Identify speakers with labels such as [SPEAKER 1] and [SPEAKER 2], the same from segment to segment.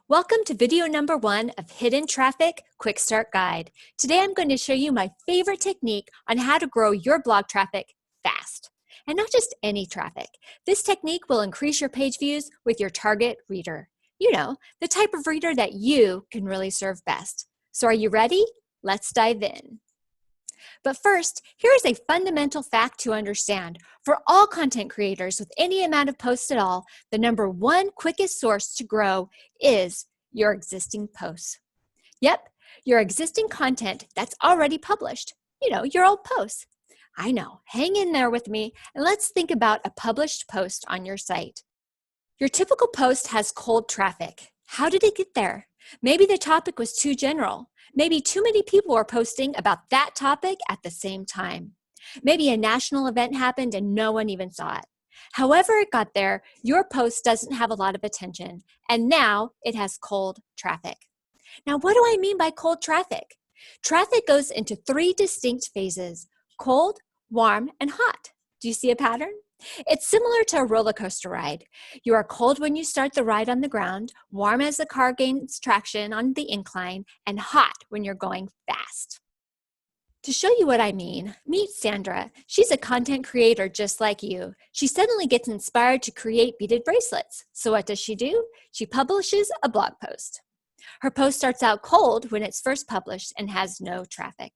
[SPEAKER 1] Welcome to video number 1 of Hidden Traffic Quick Start Guide. Today I'm going to show you my favorite technique on how to grow your blog traffic fast. And not just any traffic. This technique will increase your page views with your target reader. You know, the type of reader that you can really serve best. So are you ready? Let's dive in. But first, here is a fundamental fact to understand. For all content creators with any amount of posts at all, the number one quickest source to grow is your existing posts. Yep, your existing content that's already published. You know, your old posts. I know, hang in there with me and let's think about a published post on your site. Your typical post has cold traffic. How did it get there? Maybe the topic was too general. Maybe too many people were posting about that topic at the same time. Maybe a national event happened and no one even saw it. However it got there, your post doesn't have a lot of attention, and now it has cold traffic. Now, what do I mean by cold traffic? Traffic goes into 3 distinct phases: cold, warm, and hot. Do you see a pattern? It's similar to a roller coaster ride. You are cold when you start the ride on the ground, warm as the car gains traction on the incline, and hot when you're going fast. To show you what I mean, meet Sandra. She's a content creator just like you. She suddenly gets inspired to create beaded bracelets. So what does she do? She publishes a blog post. Her post starts out cold when it's first published and has no traffic.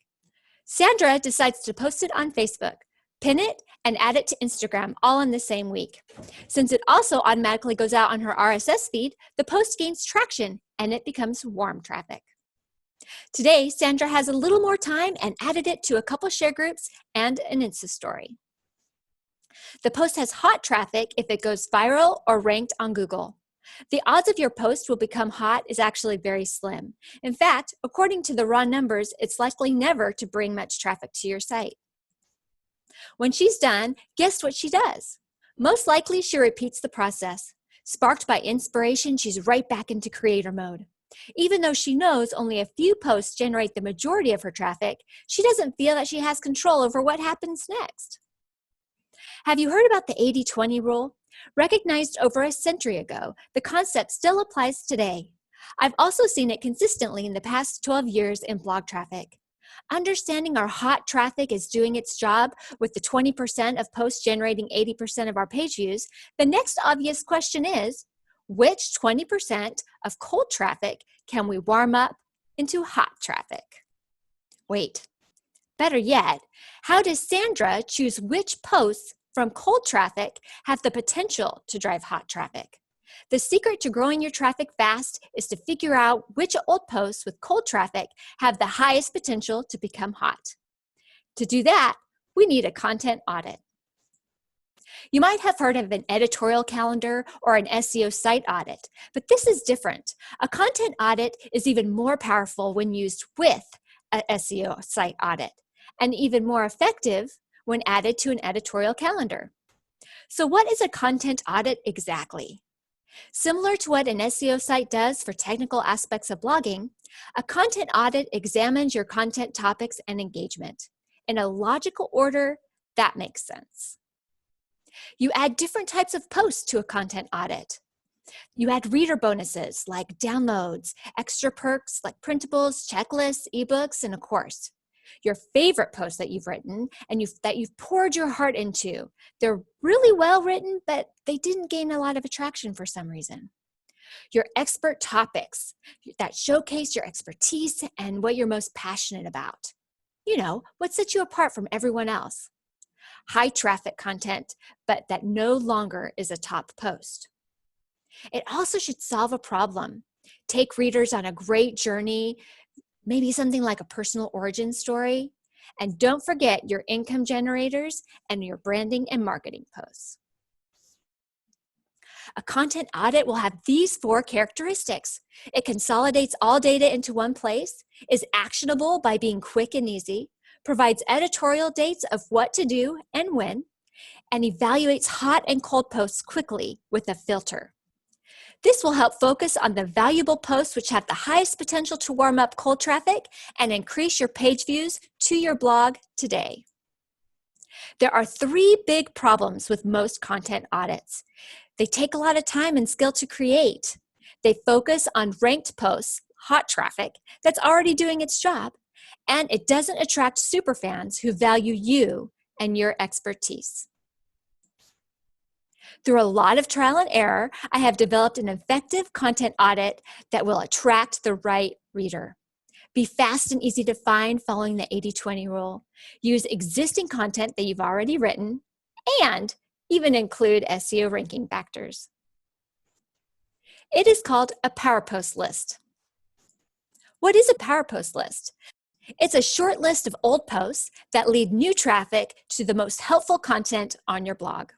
[SPEAKER 1] Sandra decides to post it on Facebook, pin it, and add it to Instagram all in the same week. Since it also automatically goes out on her RSS feed, the post gains traction and it becomes warm traffic. Today, Sandra has a little more time and added it to a couple share groups and an Insta story. The post has hot traffic if it goes viral or ranked on Google. The odds of your post will become hot is actually very slim. In fact, according to the raw numbers, it's likely never to bring much traffic to your site. When she's done, guess what she does? Most likely, she repeats the process. Sparked by inspiration, she's right back into creator mode. Even though she knows only a few posts generate the majority of her traffic, she doesn't feel that she has control over what happens next. Have you heard about the 80-20 rule? Recognized over a century ago, the concept still applies today. I've also seen it consistently in the past 12 years in blog traffic. Understanding our hot traffic is doing its job with the 20% of posts generating 80% of our page views, the next obvious question is, which 20% of cold traffic can we warm up into hot traffic? Wait, better yet, how does Sandra choose which posts from cold traffic have the potential to drive hot traffic? The secret to growing your traffic fast is to figure out which old posts with cold traffic have the highest potential to become hot. To do that, we need a content audit. You might have heard of an editorial calendar or an SEO site audit, but this is different. A content audit is even more powerful when used with an SEO site audit, and even more effective when added to an editorial calendar. So what is a content audit exactly? Similar to what an SEO site does for technical aspects of blogging, a content audit examines your content topics and engagement in a logical order that makes sense. You add different types of posts to a content audit. You add reader bonuses like downloads, extra perks like printables, checklists, ebooks, and a course. Your favorite posts that you've written and that you've poured your heart into. They're really well written, but they didn't gain a lot of attraction for some reason. Your expert topics that showcase your expertise and what you're most passionate about. You know, what sets you apart from everyone else. High traffic content, but that no longer is a top post. It also should solve a problem. Take readers on a great journey, maybe something like a personal origin story. And don't forget your income generators and your branding and marketing posts. A content audit will have these 4 characteristics. It consolidates all data into one place, is actionable by being quick and easy, provides editorial dates of what to do and when, and evaluates hot and cold posts quickly with a filter. This will help focus on the valuable posts which have the highest potential to warm up cold traffic and increase your page views to your blog today. There are 3 big problems with most content audits. They take a lot of time and skill to create. They focus on ranked posts, hot traffic, that's already doing its job, and it doesn't attract superfans who value you and your expertise. Through a lot of trial and error, I have developed an effective content audit that will attract the right reader. Be fast and easy to find following the 80-20 rule. Use existing content that you've already written, and even include SEO ranking factors. It is called a Power Post list. What is a Power Post list? It's a short list of old posts that lead new traffic to the most helpful content on your blog.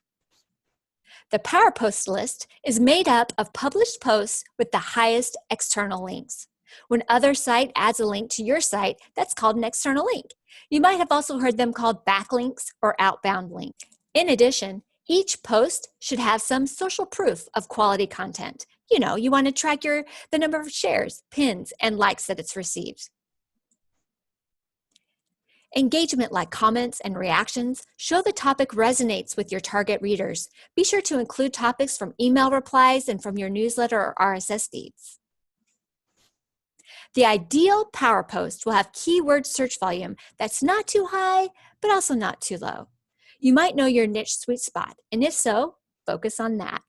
[SPEAKER 1] The Power Post list is made up of published posts with the highest external links. When other site adds a link to your site, that's called an external link. You might have also heard them called backlinks or outbound links. In addition, each post should have some social proof of quality content. You want to track the number of shares, pins, and likes that it's received. Engagement like comments and reactions show the topic resonates with your target readers. Be sure to include topics from email replies and from your newsletter or RSS feeds. The ideal Power Post will have keyword search volume that's not too high, but also not too low. You might know your niche sweet spot, and if so, focus on that.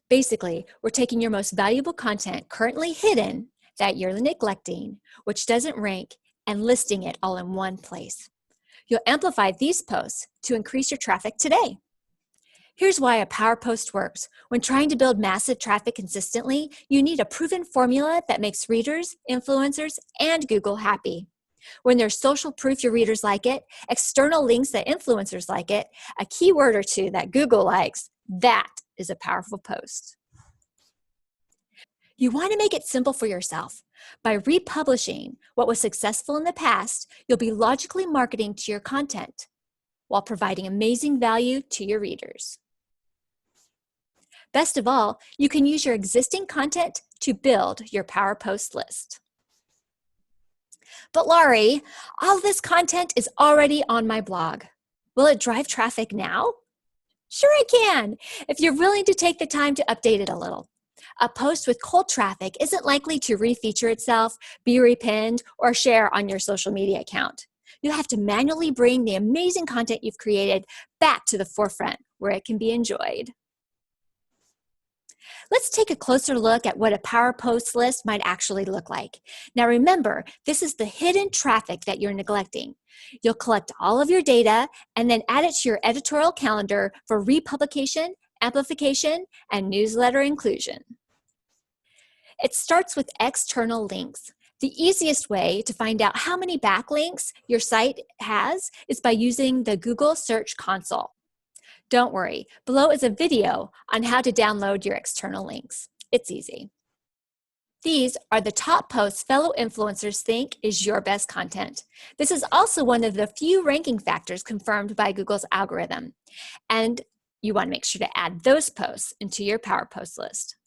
[SPEAKER 1] Basically, we're taking your most valuable content currently hidden that you're neglecting, which doesn't rank, and listing it all in one place. You'll amplify these posts to increase your traffic today. Here's why a Power Post works. When trying to build massive traffic consistently, you need a proven formula that makes readers, influencers, and Google happy. When there's social proof your readers like it, external links that influencers like it, a keyword or two that Google likes, that is a powerful post. You want to make it simple for yourself. By republishing what was successful in the past, you'll be logically marketing to your content while providing amazing value to your readers. Best of all, you can use your existing content to build your Power Post list. But Laurie, all this content is already on my blog. Will it drive traffic now? Sure it can, if you're willing to take the time to update it a little. A post with cold traffic isn't likely to refeature itself, be repinned, or share on your social media account. You'll have to manually bring the amazing content you've created back to the forefront where it can be enjoyed. Let's take a closer look at what a Power Post list might actually look like. Now remember, this is the hidden traffic that you're neglecting. You'll collect all of your data and then add it to your editorial calendar for republication, amplification, and newsletter inclusion. It starts with external links. The easiest way to find out how many backlinks your site has is by using the Google Search Console. Don't worry, below is a video on how to download your external links. It's easy. These are the top posts fellow influencers think is your best content. This is also one of the few ranking factors confirmed by Google's algorithm. And you want to make sure to add those posts into your Power Post list.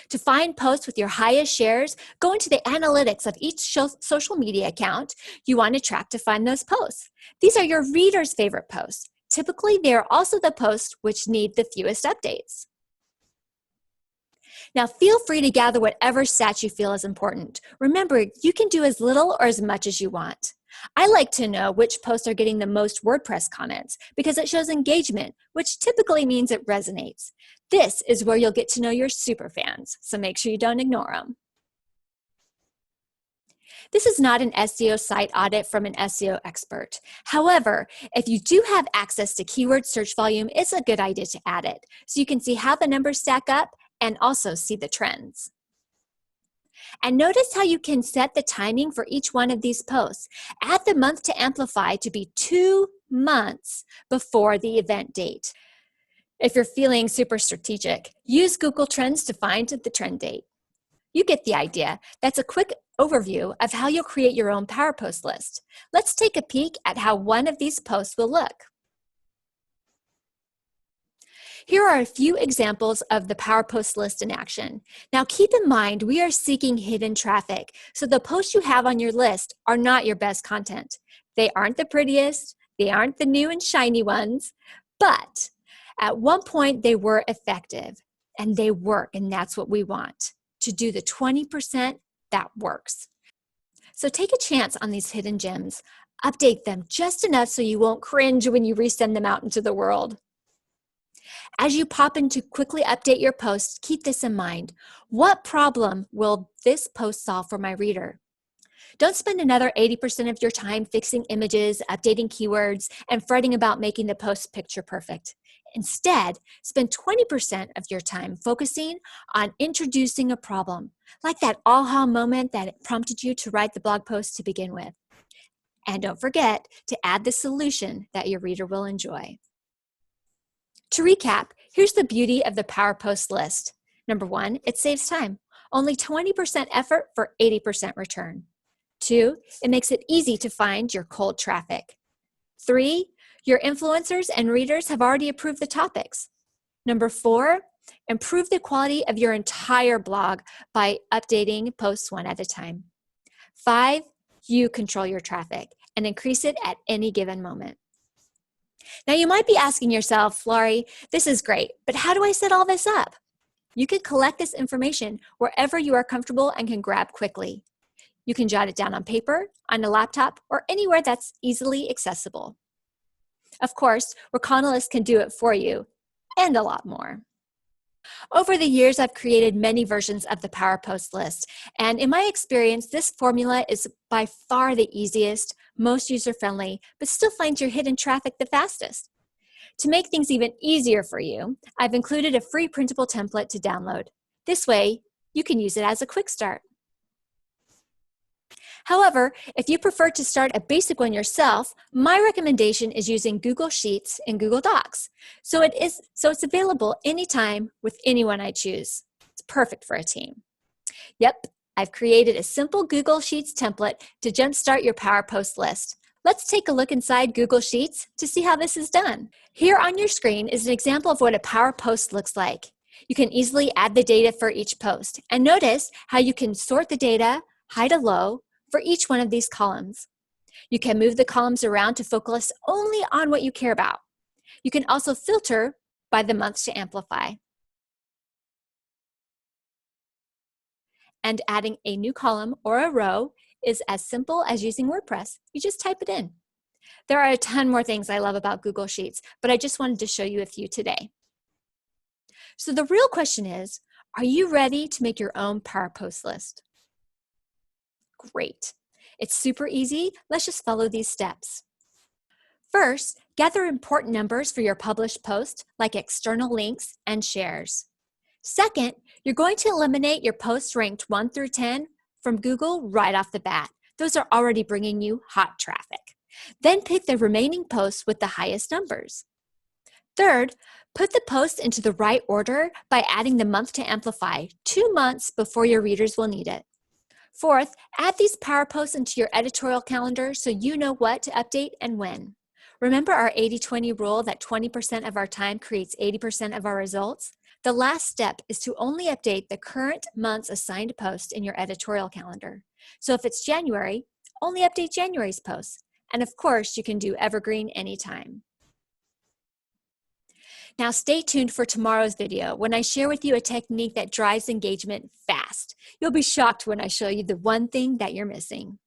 [SPEAKER 1] To find posts with your highest shares, go into the analytics of each social media account you want to track to find those posts. These are your readers' favorite posts. Typically, they are also the posts which need the fewest updates. Now, feel free to gather whatever stats you feel is important. Remember, you can do as little or as much as you want. I like to know which posts are getting the most WordPress comments because it shows engagement, which typically means it resonates. This is where you'll get to know your super fans, so make sure you don't ignore them. This is not an SEO site audit from an SEO expert. However, if you do have access to keyword search volume, it's a good idea to add it so you can see how the numbers stack up and also see the trends. And notice how you can set the timing for each one of these posts. Add the month to amplify to be 2 months before the event date. If you're feeling super strategic, use Google Trends to find the trend date. You get the idea. That's a quick overview of how you'll create your own Power Post list. Let's take a peek at how one of these posts will look. Here are a few examples of the Power Post list in action. Now keep in mind, we are seeking hidden traffic, so the posts you have on your list are not your best content. They aren't the prettiest, they aren't the new and shiny ones, but at one point they were effective. and they work, and that's what we want, to do the 20% that works. So take a chance on these hidden gems. Update them just enough so you won't cringe when you resend them out into the world. As you pop in to quickly update your post, keep this in mind. What problem will this post solve for my reader? Don't spend another 80% of your time fixing images, updating keywords, and fretting about making the post picture perfect. Instead, spend 20% of your time focusing on introducing a problem, like that aha moment that prompted you to write the blog post to begin with. And don't forget to add the solution that your reader will enjoy. To recap, here's the beauty of the Power Post list. Number one, it saves time. Only 20% effort for 80% return. 2, it makes it easy to find your cold traffic. 3, your influencers and readers have already approved the topics. Number 4, improve the quality of your entire blog by updating posts one at a time. 5, you control your traffic and increase it at any given moment. Now you might be asking yourself, Laurie, this is great, but how do I set all this up? You can collect this information wherever you are comfortable and can grab quickly. You can jot it down on paper, on a laptop, or anywhere that's easily accessible. Of course, Reconalyst can do it for you, and a lot more. Over the years, I've created many versions of the Power Post list, and in my experience, this formula is by far the easiest, most user-friendly, but still finds your hidden traffic the fastest. To make things even easier for you, I've included a free printable template to download. This way, you can use it as a quick start. However, if you prefer to start a basic one yourself, my recommendation is using Google Sheets and Google Docs. So it's available anytime with anyone I choose. It's perfect for a team. Yep, I've created a simple Google Sheets template to jumpstart your Power Post list. Let's take a look inside Google Sheets to see how this is done. Here on your screen is an example of what a Power Post looks like. You can easily add the data for each post. And notice how you can sort the data, hide a low, for each one of these columns. You can move the columns around to focus only on what you care about. You can also filter by the months to amplify. And adding a new column or a row is as simple as using WordPress. You just type it in. There are a ton more things I love about Google Sheets, but I just wanted to show you a few today. So the real question is, are you ready to make your own Power Post list? Great. It's super easy. Let's just follow these steps. First, gather important numbers for your published post, like external links and shares. Second, you're going to eliminate your posts ranked 1 through 10 from Google right off the bat. Those are already bringing you hot traffic. Then pick the remaining posts with the highest numbers. Third, put the post into the right order by adding the month to amplify 2 months before your readers will need it. Fourth, add these Power Posts into your editorial calendar so you know what to update and when. Remember our 80-20 rule that 20% of our time creates 80% of our results? The last step is to only update the current month's assigned post in your editorial calendar. So if it's January, only update January's post. And of course, you can do evergreen anytime. Now stay tuned for tomorrow's video when I share with you a technique that drives engagement fast. You'll be shocked when I show you the one thing that you're missing.